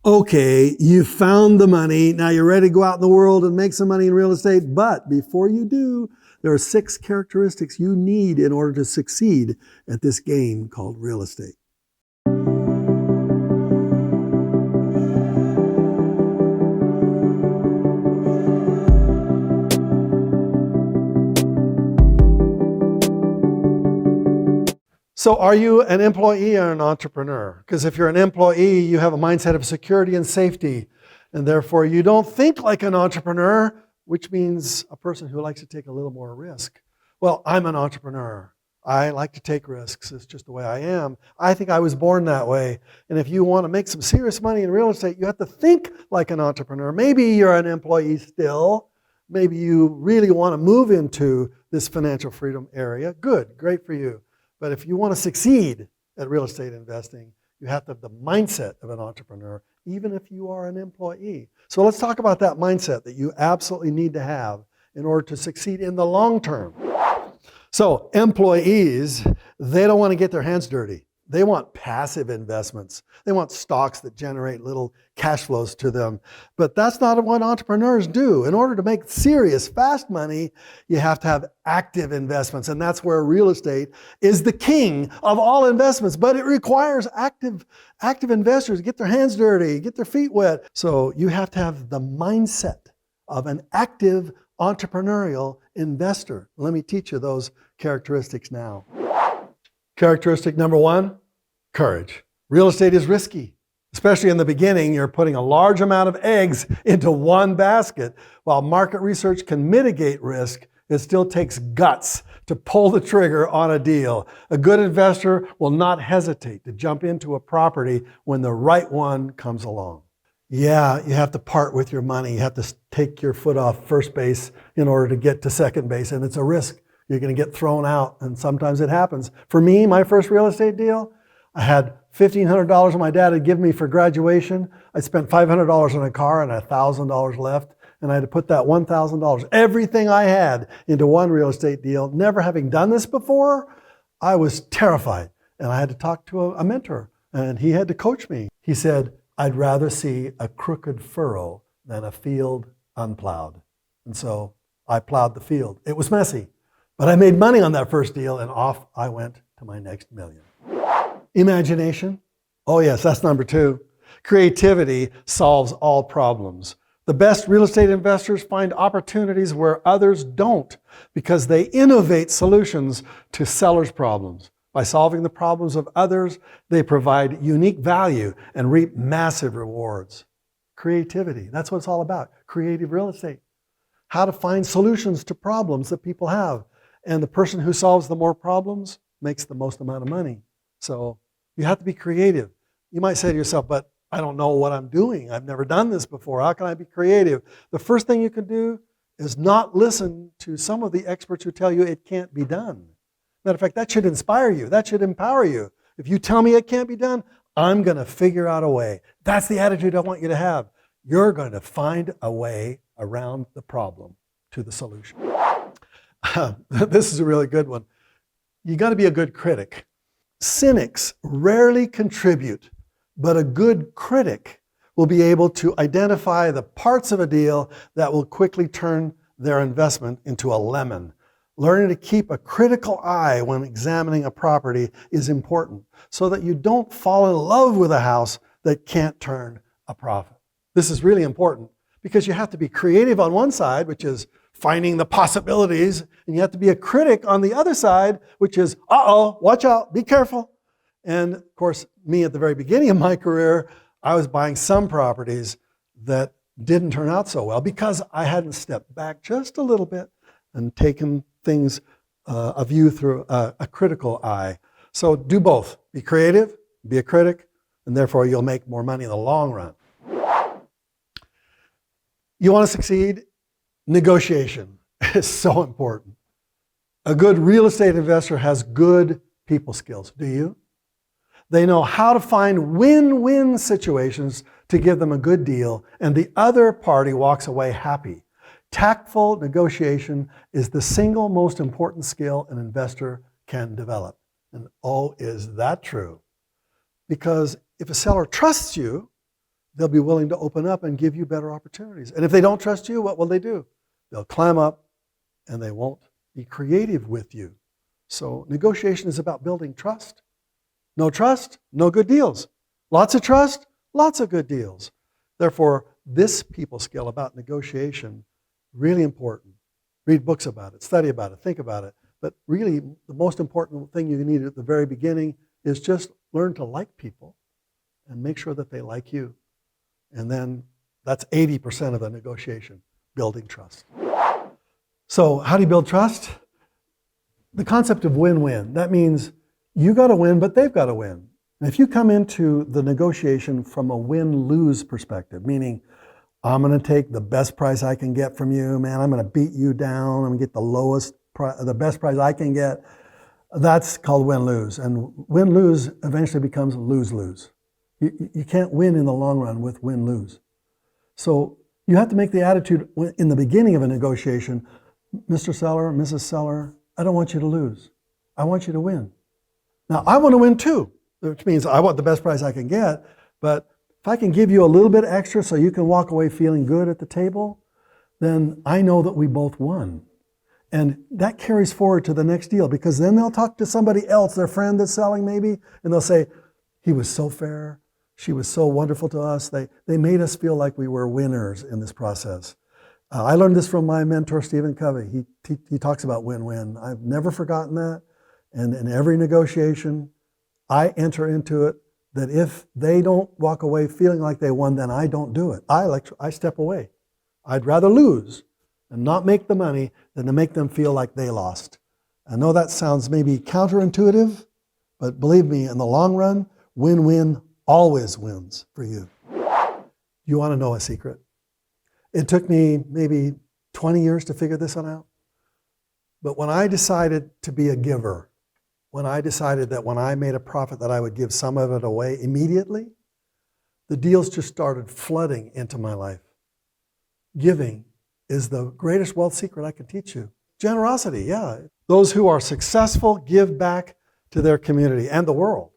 Okay, you found the money. Now you're ready to go out in the world and make some money in real estate. But before you do, there are 6 characteristics you need in order to succeed at this game called real estate. So are you an employee or an entrepreneur? Because if you're an employee, you have a mindset of security and safety, and therefore you don't think like an entrepreneur, which means a person who likes to take a little more risk. Well, I'm an entrepreneur. I like to take risks. It's just the way I am. I think I was born that way. And if you want to make some serious money in real estate, you have to think like an entrepreneur. Maybe you're an employee still. Maybe you really want to move into this financial freedom area. Good, great for you. But if you want to succeed at real estate investing, you have to have the mindset of an entrepreneur, even if you are an employee. So let's talk about that mindset that you absolutely need to have in order to succeed in the long term. So employees, they don't want to get their hands dirty. They want passive investments. They want stocks that generate little cash flows to them. But that's not what entrepreneurs do. In order to make serious, fast money, you have to have active investments. And that's where real estate is the king of all investments. But it requires active investors to get their hands dirty, get their feet wet. So you have to have the mindset of an active entrepreneurial investor. Let me teach you those characteristics now. Characteristic number 1, courage. Real estate is risky. Especially in the beginning, you're putting a large amount of eggs into one basket. While market research can mitigate risk, it still takes guts to pull the trigger on a deal. A good investor will not hesitate to jump into a property when the right one comes along. Yeah, you have to part with your money. You have to take your foot off first base in order to get to second base, and it's a risk. You're going to get thrown out, and sometimes it happens. For me, my first real estate deal, I had $1,500 my dad had given me for graduation. I spent $500 on a car and $1,000 left, and I had to put that $1,000, everything I had, into one real estate deal. Never having done this before, I was terrified, and I had to talk to a mentor, and he had to coach me. He said, I'd rather see a crooked furrow than a field unplowed. And so I plowed the field. It was messy. But I made money on that first deal, and off I went to my next million. Imagination. Oh yes, that's number 2. Creativity solves all problems. The best real estate investors find opportunities where others don't because they innovate solutions to sellers' problems. By solving the problems of others, they provide unique value and reap massive rewards. Creativity, that's what it's all about. Creative real estate. How to find solutions to problems that people have. And the person who solves the more problems makes the most amount of money. So you have to be creative. You might say to yourself, but I don't know what I'm doing. I've never done this before. How can I be creative? The first thing you can do is not listen to some of the experts who tell you it can't be done. Matter of fact, that should inspire you. That should empower you. If you tell me it can't be done, I'm going to figure out a way. That's the attitude I want you to have. You're going to find a way around the problem to the solution. This is a really good one. You got to be a good critic. Cynics rarely contribute, but a good critic will be able to identify the parts of a deal that will quickly turn their investment into a lemon. Learning to keep a critical eye when examining a property is important so that you don't fall in love with a house that can't turn a profit. This is really important because you have to be creative on one side, which is finding the possibilities, and you have to be a critic on the other side, which is, uh-oh, watch out, be careful. And of course, me at the very beginning of my career, I was buying some properties that didn't turn out so well because I hadn't stepped back just a little bit and taken things, a view through a critical eye. So do both. Be creative, be a critic, and therefore you'll make more money in the long run. You want to succeed? Negotiation is so important. A good real estate investor has good people skills. Do you? They know how to find win-win situations to give them a good deal, and the other party walks away happy. Tactful negotiation is the single most important skill an investor can develop. And oh, is that true? Because if a seller trusts you, they'll be willing to open up and give you better opportunities. And if they don't trust you, what will they do? They'll climb up and they won't be creative with you. So negotiation is about building trust. No trust, no good deals. Lots of trust, lots of good deals. Therefore, this people skill about negotiation, really important. Read books about it, study about it, think about it. But really, the most important thing you need at the very beginning is just learn to like people and make sure that they like you. And then that's 80% of the negotiation, building trust. So how do you build trust? The concept of win-win. That means you got to win, but they've got to win. And if you come into the negotiation from a win-lose perspective, meaning I'm going to take the best price I can get from you, man, I'm going to beat you down, I'm going to get the best price I can get, that's called win-lose. And win-lose eventually becomes lose-lose. You can't win in the long run with win-lose. So you have to make the attitude in the beginning of a negotiation, Mr. Seller, Mrs. Seller, I don't want you to lose. I want you to win. Now, I want to win too, which means I want the best price I can get, but if I can give you a little bit extra so you can walk away feeling good at the table, then I know that we both won. And that carries forward to the next deal, because then they'll talk to somebody else, their friend that's selling maybe, and they'll say, he was so fair, she was so wonderful to us, they made us feel like we were winners in this process. I learned this from my mentor, Stephen Covey. He talks about win-win. I've never forgotten that. And in every negotiation, I enter into it that if they don't walk away feeling like they won, then I don't do it. I step away. I'd rather lose and not make the money than to make them feel like they lost. I know that sounds maybe counterintuitive, but believe me, in the long run, win-win always wins for you. You want to know a secret? It took me maybe 20 years to figure this one out. But when I decided to be a giver, when I decided that when I made a profit that I would give some of it away immediately, the deals just started flooding into my life. Giving is the greatest wealth secret I can teach you. Generosity, yeah. Those who are successful give back to their community and the world.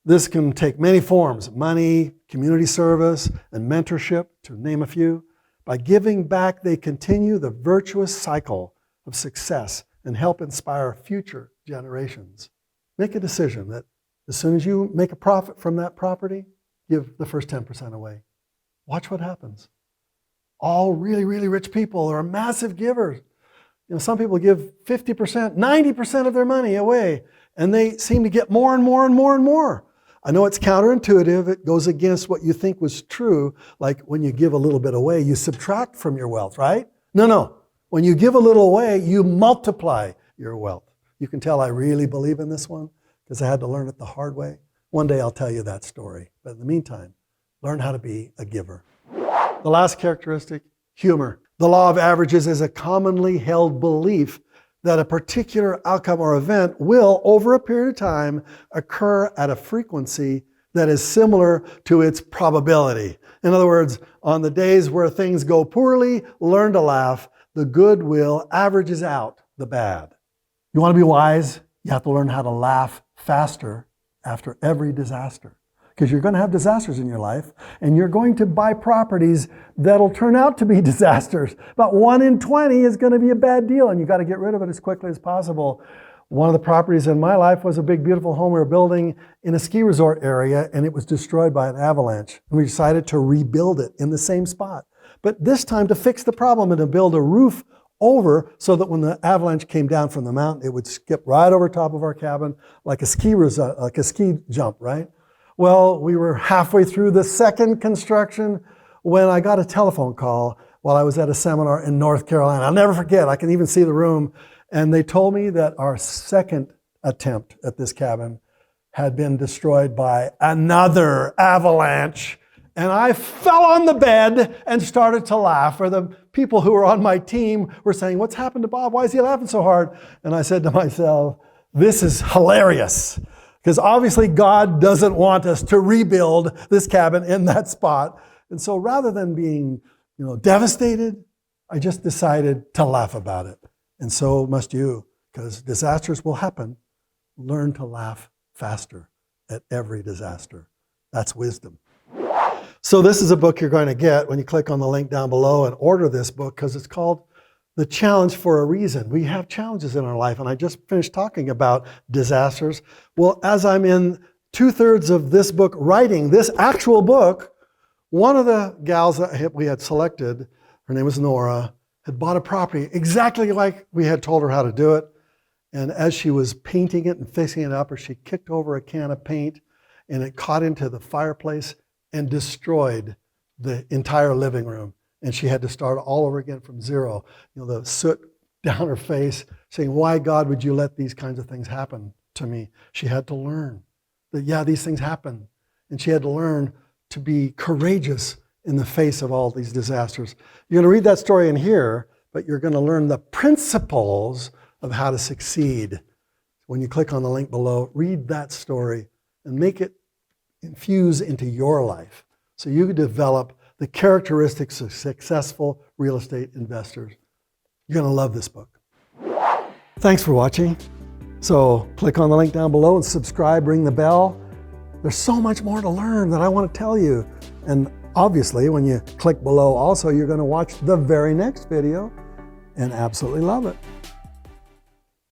This can take many forms: money, community service, and mentorship, to name a few. By giving back, they continue the virtuous cycle of success and help inspire future generations. Make a decision that as soon as you make a profit from that property, give the first 10% away. Watch what happens. All really, really rich people are massive givers. Some people give 50%, 90% of their money away, and they seem to get more and more and more and more. I know it's counterintuitive. It goes against what you think was true. Like when you give a little bit away, you subtract from your wealth, right? No. When you give a little away, you multiply your wealth. You can tell I really believe in this one because I had to learn it the hard way. One day I'll tell you that story. But in the meantime, learn how to be a giver. The last characteristic, humor. The law of averages is a commonly held belief that a particular outcome or event will, over a period of time, occur at a frequency that is similar to its probability. In other words, on the days where things go poorly, learn to laugh. The good will averages out the bad. You want to be wise? You have to learn how to laugh faster after every disaster. Because you're going to have disasters in your life, and you're going to buy properties that'll turn out to be disasters. About 1 in 20 is going to be a bad deal, and you got to get rid of it as quickly as possible. One of the properties in my life was a big, beautiful home we were building in a ski resort area, and it was destroyed by an avalanche. And we decided to rebuild it in the same spot. But this time to fix the problem and to build a roof over so that when the avalanche came down from the mountain, it would skip right over top of our cabin like a ski jump, right? Well, we were halfway through the second construction when I got a telephone call while I was at a seminar in North Carolina. I'll never forget, I can even see the room. And they told me that our second attempt at this cabin had been destroyed by another avalanche. And I fell on the bed and started to laugh. Or the people who were on my team were saying, "What's happened to Bob? Why is he laughing so hard?" And I said to myself, this is hilarious. Because obviously God doesn't want us to rebuild this cabin in that spot. And so rather than being, devastated, I just decided to laugh about it. And so must you, because disasters will happen. Learn to laugh faster at every disaster. That's wisdom. So this is a book you're going to get when you click on the link down below and order this book, because it's called The Challenge for a Reason. We have challenges in our life, and I just finished talking about disasters. Well, as I'm in 2/3 of this book writing, this actual book, one of the gals that we had selected, her name was Nora, had bought a property exactly like we had told her how to do it. And as she was painting it and fixing it up, or she kicked over a can of paint and it caught into the fireplace and destroyed the entire living room. And she had to start all over again from zero. The soot down her face, saying, why, God, would you let these kinds of things happen to me? She had to learn that, yeah, these things happen. And she had to learn to be courageous in the face of all these disasters. You're going to read that story in here, but you're going to learn the principles of how to succeed. When you click on the link below, read that story and make it infuse into your life so you can develop the characteristics of successful real estate investors. You're going to love this book. Thanks for watching. So click on the link down below and subscribe, ring the bell. There's so much more to learn that I want to tell you. And obviously, when you click below also, you're going to watch the very next video and absolutely love it.